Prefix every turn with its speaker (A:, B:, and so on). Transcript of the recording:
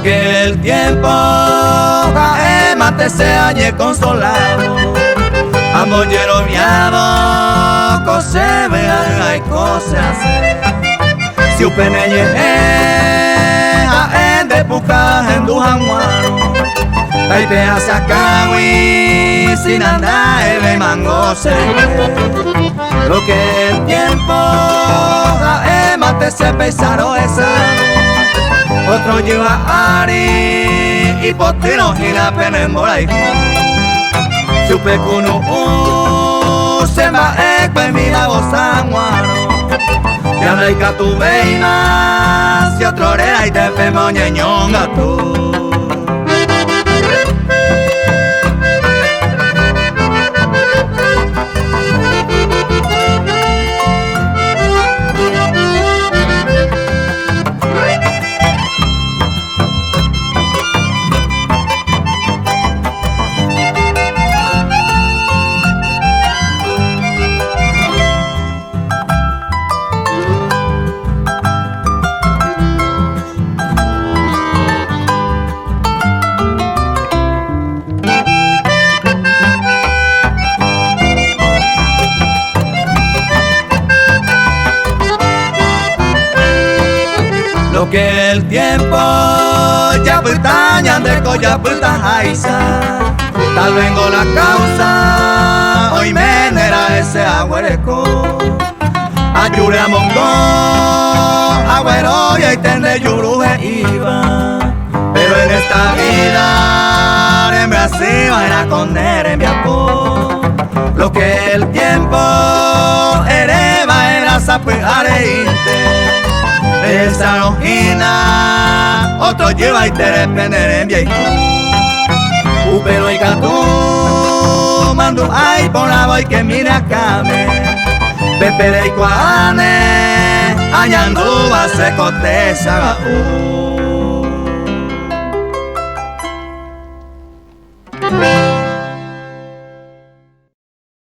A: que el tiempo mate se halle consolado, ambos lleno miado, cose vean hay cosas. Si upeneye de puca en dujanguaro, ahí te hace cawi sin andar de mango se lo que el tiempo mate se pesaron esa. Otro lleva ari y potino y la pena en bola y supe que uno se va a mi lago sanguano y habla y que tu veina si otro era y te femo ñeñonga tú. Lo que el tiempo ya pestaña de coya puta jaisa, tal vengo la causa, hoy me nera ese agüereco, ayure a mongo, agüero y ahí tende yuruje iba, pero en esta vida en Brasil era con nere mi apo, lo que el tiempo hereba era sapeareinte. Esa rojina, otro lleva y te depender en viejo. Pero y gato, mando ay por la voy que mira acá me. Pepe de Iguane, añanduba se coteza.